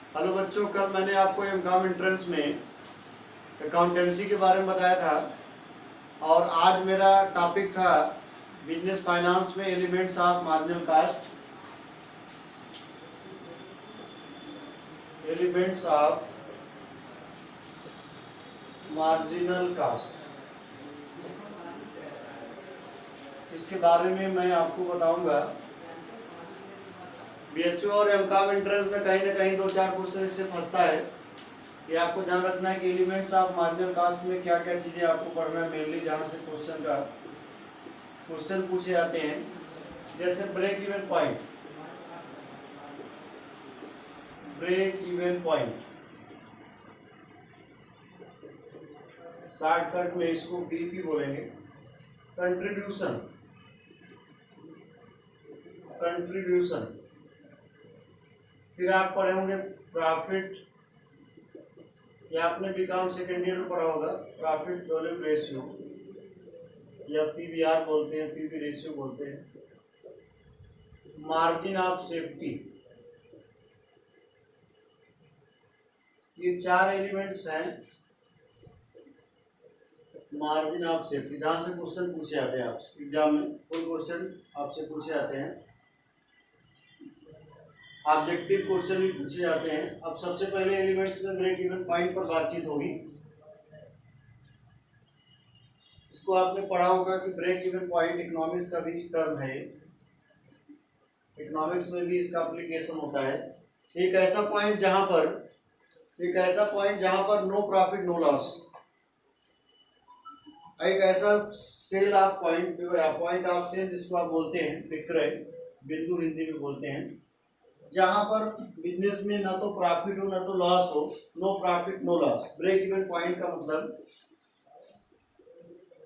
Hello बच्चों, कल मैंने आपको एमकॉम एंट्रेंस में अकाउंटेंसी के बारे में बताया था और आज मेरा टॉपिक था बिजनेस फाइनेंस में elements of marginal cast. Elements of marginal cast, इसके बारे में मैं आपको बताऊंगा। बीएचओ और एमकॉम एंट्रेंस में कहीं ना कहीं 2-4 क्वेश्चन इससे फंसता है। ये आपको ध्यान रखना है कि एलिमेंट्स ऑफ मार्जिनल कास्ट में क्या क्या चीज़ें आपको पढ़ना है मेनली, जहाँ से क्वेश्चन पूछे जाते हैं। जैसे ब्रेक इवन पॉइंट, शॉर्टकट में इसको बीपी बोलेंगे। कंट्रीब्यूशन, फिर आप पढ़े होंगे प्रॉफिट, या आपने बीकॉम सेकेंड ईयर में पढ़ा होगा प्रॉफिट वॉल्यूम रेशियो, या पीवीआर बोलते हैं, पीवी रेशियो बोलते हैं। मार्जिन ऑफ सेफ्टी, ये 4 एलिमेंट्स हैं मार्जिन ऑफ सेफ्टी, जहाँ से क्वेश्चन पूछे जाते हैं आपसे एग्जाम में। कोई क्वेश्चन आपसे पूछे जाते हैं, ऑब्जेक्टिव क्वेश्चन भी पूछे जाते हैं। अब सबसे पहले एलिमेंट्स में ब्रेक इवन पॉइंट पर बातचीत होगी। इसको आपने पढ़ा होगा कि ब्रेक इवन पॉइंट इकोनॉमिक्स का भी टर्म है, इकोनॉमिक्स में भी इसका एप्लीकेशन होता है। एक ऐसा पॉइंट जहां पर नो प्रॉफिट नो लॉस, एक ऐसा sale of point of sale जिसको आप बोलते हैं विक्रय बिंदु हिंदी में बोलते हैं, जहां पर बिजनेस में ना तो प्रॉफिट हो ना तो लॉस हो, no profit no loss. Break even point का मतलब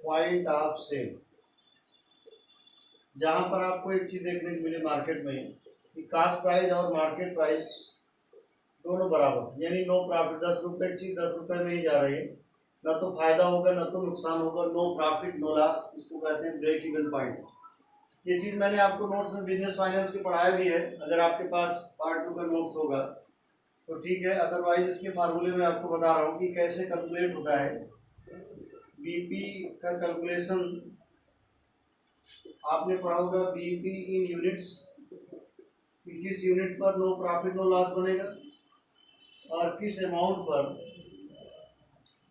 पॉइंट ऑफ सेल, जहां पर आपको एक चीज देखने को मिले मार्केट में कि कास्ट प्राइस और मार्केट प्राइस दोनों बराबर, यानी नो प्रॉफिट। 10 रुपए की चीज 10 रुपए में ही जा रही है, ना तो फायदा होगा ना तो नुकसान होगा, नो प्रॉफिट नो लॉस, इसको कहते हैं ब्रेक इवन पॉइंट। ये चीज़ मैंने आपको नोट्स में बिजनेस फाइनेंस के पढ़ाया भी है। अगर आपके पास पार्ट 2 का नोट्स होगा तो ठीक है, अदरवाइज इसके फार्मूले में आपको बता रहा हूँ कि कैसे कैलकुलेट होता है। बीपी का कैलकुलेशन आपने पढ़ा होगा, बीपी इन यूनिट्स, किस यूनिट पर नो प्रॉफिट नो लॉस बनेगा और किस अमाउंट पर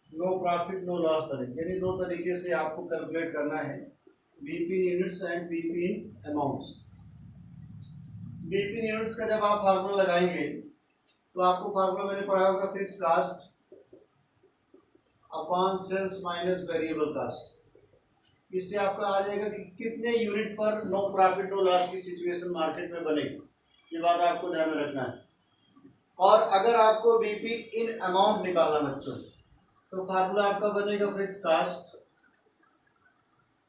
नो प्रॉफिट नो लॉस बनेगा। यानी 2 तरीके से आपको कैलकुलेट करना है, BP in units and BP in amounts. BP in units का जब आप फार्मूला लगाएंगे तो आपको फार्मूला मैंने पढ़ा होगा fix cost upon sales minus variable cost. इससे आपका आ जाएगा कि कितने यूनिट पर नो प्रॉफिट नो लॉस की सिचुएशन मार्केट में बनेगी। ये बात आपको ध्यान में रखना है। और अगर आपको बीपी इन अमाउंट निकालना बच्चों, तो फार्मूला आपका बनेगा fix cost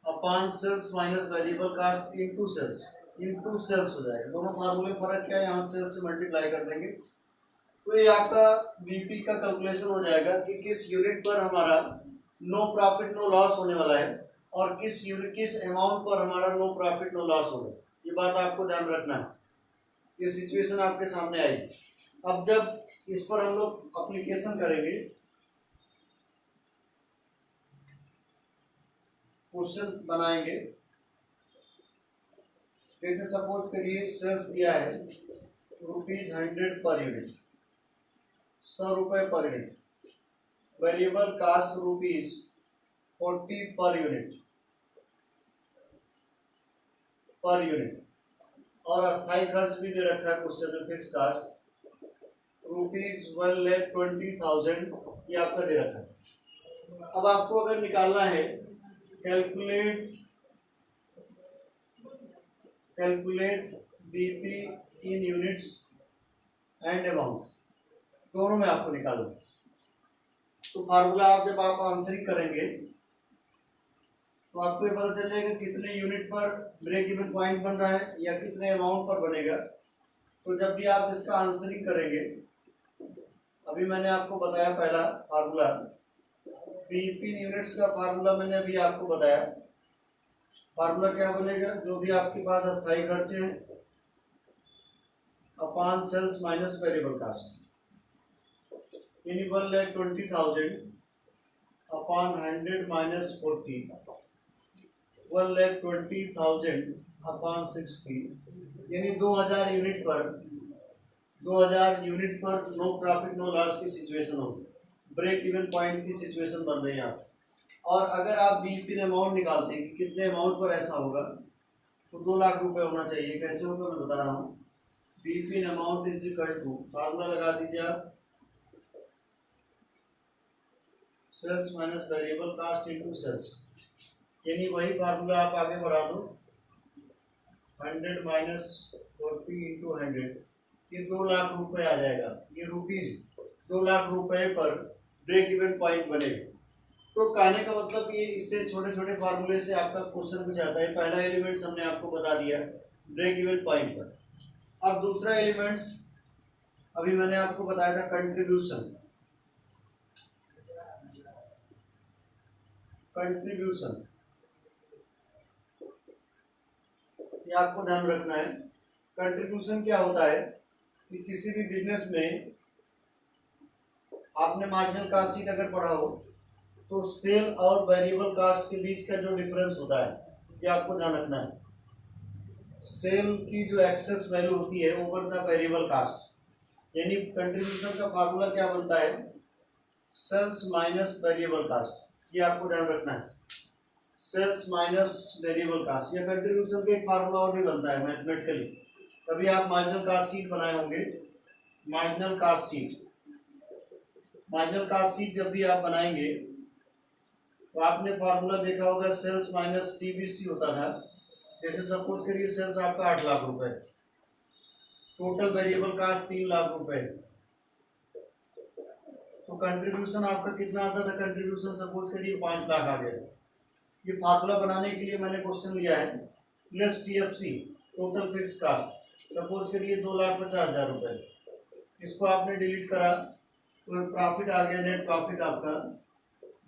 upon sales minus variable cost into sales हो जाएगा। दोनों फार्मूले फर्क क्या है, यहाँ सेल्स से मल्टीप्लाई कर देंगे तो ये आपका बीपी का कैलकुलेशन हो जाएगा कि किस यूनिट पर हमारा नो प्रॉफिट नो लॉस होने वाला है और किस अमाउंट पर हमारा नो प्रॉफिट नो लॉस होगा। ये बात आपको ध्यान रखना है, ये सिचुएशन आपके सामने आएगी। अब जब इस पर हम लोग एप्लीकेशन करेंगे, क्वेश्चन बनाएंगे। जैसे सपोज करिए सेल्स दिया है ₹100 पर यूनिट, 100 रुपये per unit, variable cast ₹40 per unit, और अस्थायी खर्च भी दे रखा है क्वेश्चन में, फिक्स कास्ट ₹1,20,000 ये आपका दे रखा है। अब आपको अगर निकालना है calculate BP in units and amounts, दोनों में आपको निकालना है। तो फार्मूला जब आप आंसरिंग करेंगे तो आपको ये पता चल जाएगा कितने यूनिट पर ब्रेक इवन पॉइंट बन रहा है या कितने अमाउंट पर बनेगा। तो जब भी आप इसका आंसरिंग करेंगे, अभी मैंने आपको बताया पहला फार्मूला बीपी यूनिट्स का फार्मूला मैंने अभी आपको बताया। फार्मूला क्या बनेगा, जो भी आपके पास अस्थायी खर्चे हैं upon sales minus variable cost. यानी 1,20,000 अपॉन 100 माइनस 40, 1,20,000 अपॉन 60, यानी 2,000 यूनिट पर नो प्रॉफिट नो लॉस की सिचुएशन होगी, ब्रेक इवन पॉइंट की सिचुएशन बन रही है यहाँ। और अगर आप बीपी अमाउंट निकालते हैं कि कितने अमाउंट पर ऐसा होगा, तो 2 लाख रुपए होना चाहिए। कैसे होगा मैं बता रहा हूँ। BP amount is equal to, formula लगा दीजिए आप, sales minus variable cost into sales, यानी वही फार्मूला आप आगे बढ़ा दो, 100 माइनस 40 इंटू 100, ये 2 लाख रुपए आ जाएगा। ये रुपीज 2 लाख रुपए पर ब्रेक इवन पॉइंट बनेगा। तो कहने का मतलब ये इससे छोटे छोटे फार्मूले से आपका क्वेश्चन कुछ आता है। पहला एलिमेंट्स हमने आपको बता दिया ब्रेक इवन पॉइंट पर। अब दूसरा एलिमेंट्स अभी मैंने आपको बताया था कंट्रीब्यूशन। कंट्रीब्यूशन ये आपको ध्यान रखना है। कंट्रीब्यूशन क्या होता है कि किसी भी बिजनेस में आपने मार्जिनल कॉस्ट शीट अगर पढ़ा हो तो सेल और वेरिएबल कास्ट के बीच का जो डिफरेंस होता है ये आपको ध्यान रखना है। सेल की जो एक्सेस वैल्यू होती है ओवर द वेरिएबल कास्ट, यानी कंट्रीब्यूशन का फार्मूला क्या बनता है, सेल्स माइनस वेरिएबल कास्ट। ये आपको ध्यान रखना है, सेल्स माइनस वेरिएबल कास्ट। या कंट्रीब्यूशन का एक फार्मूला और भी बनता है मैथमेटिकली। कभी आप मार्जिनल कास्ट शीट बनाए होंगे, marginal cast sheet, marginal cast sheet जब भी आप बनाएंगे तो आपने फार्मूला देखा होगा, सेल्स माइनस टीबीसी होता था। जैसे सपोज करिए सेल्स आपका 8 लाख रुपए, टोटल वेरिएबल कास्ट 3 लाख रुपए, तो कंट्रीब्यूशन आपका कितना आता था, कंट्रीब्यूशन सपोज करिए 5 लाख आ गया। ये फार्मूला बनाने के लिए मैंने क्वेश्चन लिया है, plus TFC total fix cost, suppose करिए 2,50,000 रुपए। इसको आपने डिलीट करा तो प्रॉफिट आ गया, नेट प्रॉफिट आपका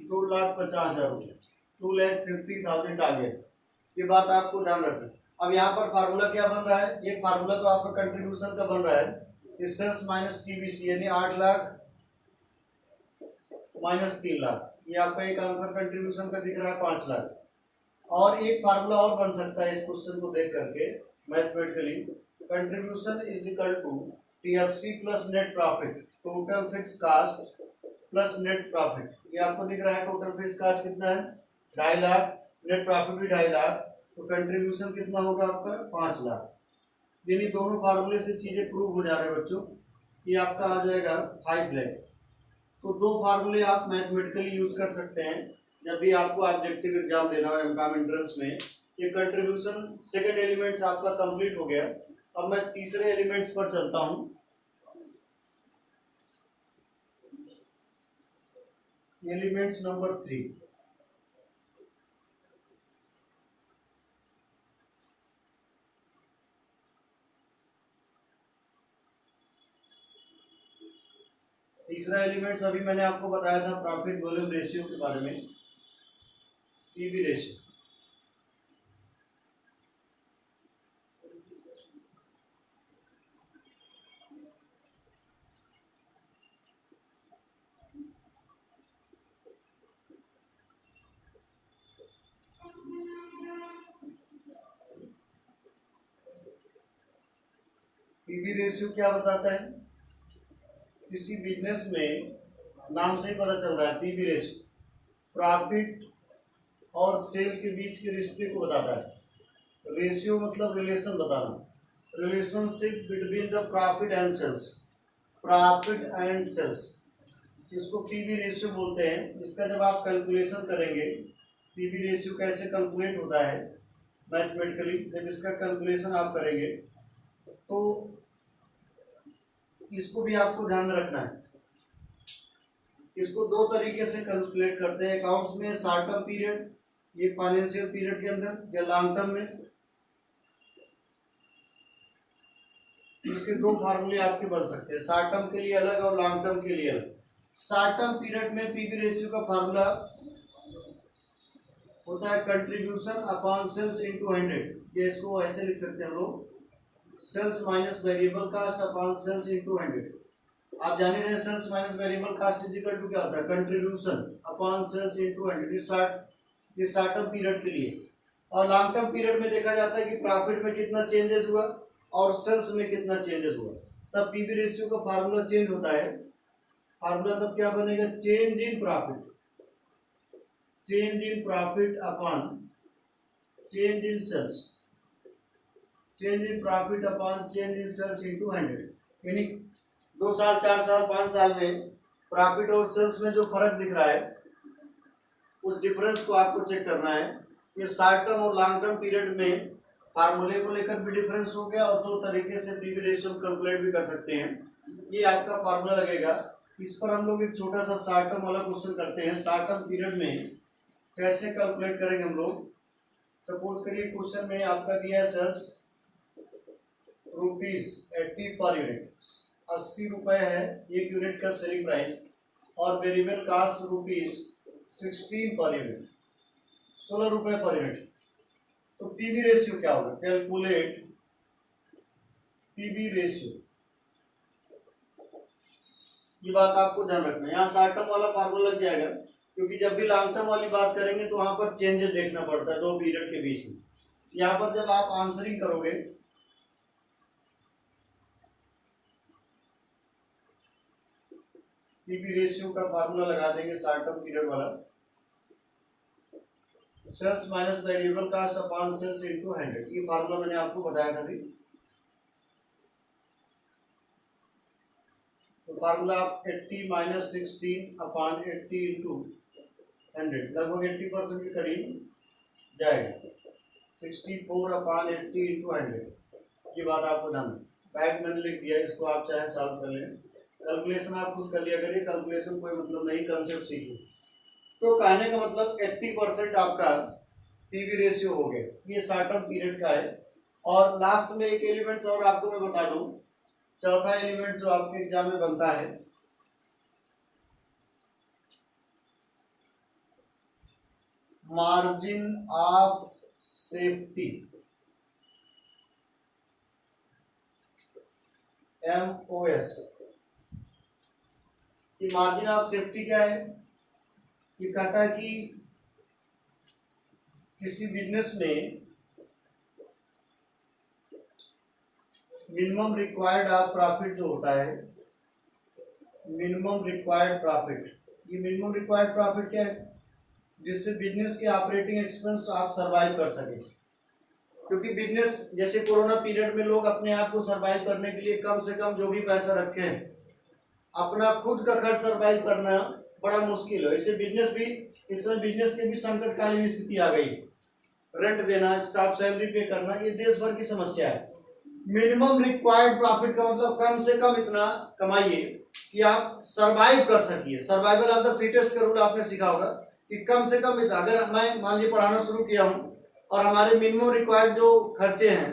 2,50,000 रुपये, 2,50,000 आ गया। ये बात आपको ध्यान रखना। अब यहाँ पर फार्मूला क्या बन रहा है, ये फार्मूला तो आपका कंट्रीब्यूशन का बन रहा है, सेल्स माइनस टीबीसी, यानी 8 लाख माइनस 3 लाख। ये आपका एक आंसर कंट्रीब्यूशन का दिख रहा है 5 लाख। और एक फार्मूला और बन सकता है इस क्वेश्चन को देख करके mathematically, contribution is equal to TFC plus net profit, total fix cost plus net profit. ये आपको दिख रहा है टोटल फिक्स कास्ट कितना है, 2.5 लाख, नेट प्रॉफिट भी 2.5 लाख, तो कंट्रीब्यूशन कितना होगा आपका 5 लाख। यानी दोनों फार्मूले से चीजें प्रूव हो जा रहे हैं बच्चों। ये आपका आ जाएगा 5 लाख। तो 2 फार्मूले आप मैथमेटिकली यूज कर सकते हैं जब भी आपको ऑब्जेक्टिव एग्जाम देना हो एमकॉम एंट्रेंस में। ये कंट्रीब्यूशन सेकंड एलिमेंट्स आपका कंप्लीट हो गया। अब मैं तीसरे एलिमेंट्स पर चलता हूँ। एलिमेंट्स नंबर 3, तीसरा एलिमेंट्स अभी मैंने आपको बताया था प्रॉफिट वॉल्यूम रेशियो के बारे में, पीवी रेशियो। पीवी रेशियो क्या बताता है, किसी बिजनेस में नाम से ही पता चल रहा है, पीवी रेशियो प्रॉफिट और सेल के बीच के रिश्ते को बताता है। रेशियो मतलब रिलेशन बताना, relationship between the profit and sales, profit and sales, इसको पीवी रेशियो बोलते हैं। इसका जब आप कैलकुलेशन करेंगे, पीवी रेशियो कैसे कैलकुलेट होता है मैथमेटिकली, जब इसका कैलकुलेशन आप करेंगे तो इसको भी आपको ध्यान में रखना है। इसको 2 तरीके से कैलकुलेट करते हैं अकाउंट्स में, शॉर्ट टर्म पीरियड, ये फाइनेंशियल पीरियड के अंदर, या लॉन्ग टर्म में। इसके 2 फार्मूले आपके बन सकते हैं, शॉर्ट टर्म के लिए अलग और लॉन्ग टर्म के लिए अलग। शॉर्ट टर्म पीरियड में पीवी रेशियो का फार्मूला होता है कंट्रीब्यूशन अपॉन सेल्स इनटू 100। ये इसको ऐसे लिख सकते हैं हम लोग, sales minus variable cost upon sales into 100। आप जान ही रहे sales minus variable cost is equal to क्या होता है, कंट्रीब्यूशन अपॉन सेल्स इनटू 100। ये शॉर्ट टर्म पीरियड के लिए। और लॉन्ग टर्म पीरियड में देखा जाता है कि प्रॉफिट में कितना चेंजेस हुआ और सेल्स में कितना चेंजेस हुआ, तब पीवी रेशियो का फार्मूला चेंज होता है। फार्मूला तब क्या बनेगा, change in profit upon change in sales, change in profit upon change in sales into 100। यानी 2 साल 4 साल 5 साल में प्रॉफिट और सेल्स में जो फर्क दिख रहा है उस डिफरेंस को आपको चेक करना है। ये शॉर्ट टर्म और लॉन्ग टर्म पीरियड में फार्मूले को लेकर भी डिफरेंस हो गया और 2 तरीके से पीवी रेशियो कैलकुलेट भी कर सकते हैं। ये आपका फार्मूला लगेगा। इस पर हम लोग एक छोटा सा शॉर्ट टर्म वाला क्वेश्चन करते हैं। शॉर्ट टर्म पीरियड में कैसे कैलकुलेट करेंगे हम लोग। सपोज करिए क्वेश्चन में आपका दिया है सेल्स ₹80 पर यूनिट, 80 रुपये है एक यूनिट का सेलिंग प्राइस, और वेरिएबल कास्ट ₹16 पर यूनिट, 16 रुपये पर यूनिट। तो पीवी रेशियो क्या होगा, कैलकुलेट पीवी रेशियो। ये बात आपको ध्यान रखना है। यहाँ शॉर्ट टर्म वाला फार्मूला लग जाएगा, क्योंकि जब भी लॉन्ग टर्म वाली बात करेंगे तो वहां पर चेंजेस देखना पड़ता है 2 पीरियड के बीच में। यहाँ पर जब आप आंसरिंग करोगे पीवी रेशियो का फार्मूला लगा देंगे शॉर्ट टर्म पीरियड वाला, sales minus variable cost upon sales into 100। ये फार्मूला मैंने आपको बताया था अभी। तो फार्मूला आप 80 माइनस 16 अपॉन 80 इंटू 100, लगभग 80% के करीब जाएगा। 64 अपॉन 80 इंटू 100। ये बात आपको ध्यान है। बैक मैंने लिख दिया, इसको आप चाहे सॉल्व कर लें। कैलकुलेशन आप खुद कर लिया करिए, कैलकुलेशन कोई मतलब नहीं, कंसेप्ट सीखिए। तो कहने का मतलब 80% आपका पीवी रेशियो हो गया। ये शॉर्ट टर्म पीरियड का है। और लास्ट में एक एलिमेंट्स और आपको मैं बता दूं, चौथा एलिमेंट जो आपके एग्जाम में बनता है, मार्जिन ऑफ सेफ्टी, MOS। ये मार्जिन ऑफ सेफ्टी क्या है, ये कहता है कि किसी बिजनेस में मिनिमम रिक्वायर्ड ऑफ प्रॉफिट जो होता है, मिनिमम रिक्वायर्ड प्रॉफिट, ये मिनिमम रिक्वायर्ड प्रॉफिट क्या है, जिससे बिजनेस के ऑपरेटिंग एक्सपेंस आप सरवाइव कर सके। क्योंकि बिजनेस जैसे कोरोना पीरियड में लोग अपने आप को सरवाइव करने के लिए कम से कम जो भी पैसा रखें, अपना खुद का खर्च सरवाइव करना बड़ा मुश्किल है। इससे बिजनेस भी, इस समय बिजनेस के भी संकटकालीन स्थिति आ गई। रेंट देना, स्टाफ सैलरी पे करना, ये देश भर की समस्या है। मिनिमम रिक्वायर्ड प्रॉफिट का मतलब कम से कम इतना कमाइए कि आप सरवाइव कर सकिए। सर्वाइवल ऑफ द फिटेस्ट का रूल आपने सीखा होगा कि कम से कम इतना, अगर मैं मान लीजिए पढ़ाना शुरू किया हूँ और हमारे मिनिमम रिक्वायर्ड जो खर्चे हैं,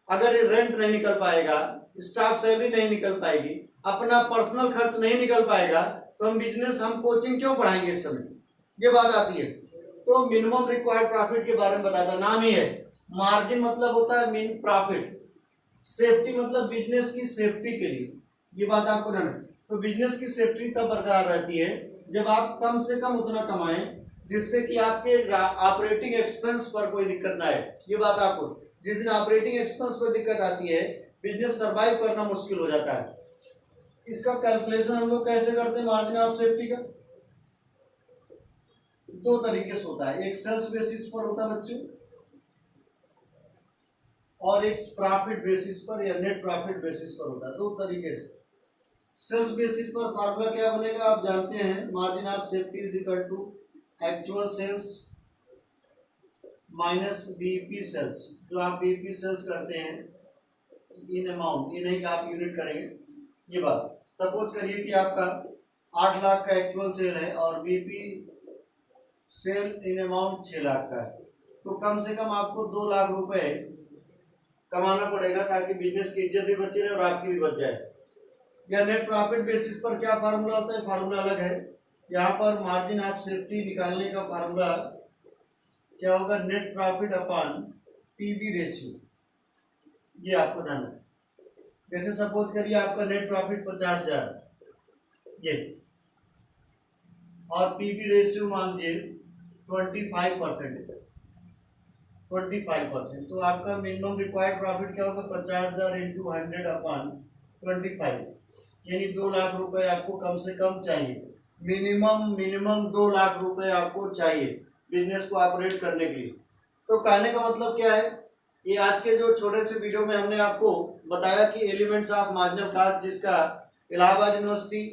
अगर रेंट नहीं निकल पाएगा, स्टाफ सैलरी नहीं निकल पाएगी, अपना पर्सनल खर्च नहीं निकल पाएगा, तो हम बिजनेस, हम कोचिंग क्यों पढ़ाएंगे इस समय। ये बात आती है। तो मिनिमम रिक्वायर्ड प्रॉफिट के बारे में बताता, नाम ही है। मार्जिन मतलब होता है मीन प्रॉफिट, सेफ्टी मतलब बिजनेस की सेफ्टी के लिए। ये बात आपको ध्यान रखना। तो बिजनेस की सेफ्टी तब बरकरार रहती है जब आप कम से कम उतना कमाएं जिससे कि आपके ऑपरेटिंग एक्सपेंस पर कोई दिक्कत ना आए। ये बात आपको, जिस दिन ऑपरेटिंग एक्सपेंस पर दिक्कत आती है, बिजनेस सर्वाइव करना मुश्किल हो जाता है। इसका कैलकुलेशन हम लोग कैसे करते हैं मार्जिन ऑफ सेफ्टी का, 2 तरीके से होता है। एक सेल्स बेसिस पर होता है बच्चों, और एक प्रॉफिट बेसिस पर या नेट प्रॉफिट बेसिस पर होता है। 2 तरीके से। सेल्स बेसिस पर फार्मूला क्या बनेगा आप जानते हैं, margin of safety is equal to actual sales minus BEP sales. जो आप बीईपी सेल्स करते हैं इन अमाउंट, ये नहीं कि आप यूनिट करेंगे। ये बात, सपोज करिए कि आपका 8 लाख का एक्चुअल सेल है और BEP cell in amount 6 lakh का है, तो कम से कम आपको 2 लाख रुपए कमाना पड़ेगा ताकि बिजनेस की इज्जत भी बची रहे और आपकी भी बच जाए। या नेट प्रॉफिट बेसिस पर क्या फार्मूला होता है, फार्मूला अलग है। यहाँ पर मार्जिन ऑफ सेफ्टी निकालने का फार्मूला क्या होगा, net profit upon PV ratio. ये आपको ध्यान है। जैसे सपोज करिए आपका नेट प्रॉफिट 50,000, ये, और पीबी रेशियो मान लीजिए 25%, 25%। तो आपका मिनिमम रिक्वायर्ड प्रॉफिट क्या होगा, 50,000 इंटू 100/25, यानी 2 लाख रुपए आपको कम से कम चाहिए। मिनिमम 2 लाख रुपए आपको चाहिए बिजनेस को ऑपरेट करने के लिए। तो कहने का मतलब क्या है, ये आज के जो छोटे से वीडियो में हमने आपको बताया कि एलिमेंट्स ऑफ मार्जिनल कॉस्ट, जिसका इलाहाबाद यूनिवर्सिटी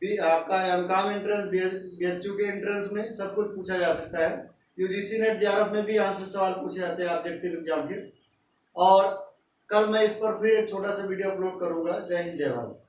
भी आपका एमकॉम एंट्रेंस, बीएचयू के एंट्रेंस में सब कुछ पूछा जा सकता है। यूजीसी नेट जेआरएफ में भी यहाँ से सवाल पूछे जाते हैं ऑब्जेक्टिव एग्जाम के। और कल मैं इस पर फिर एक छोटा सा वीडियो अपलोड करूंगा। जय हिंद, जय भारत।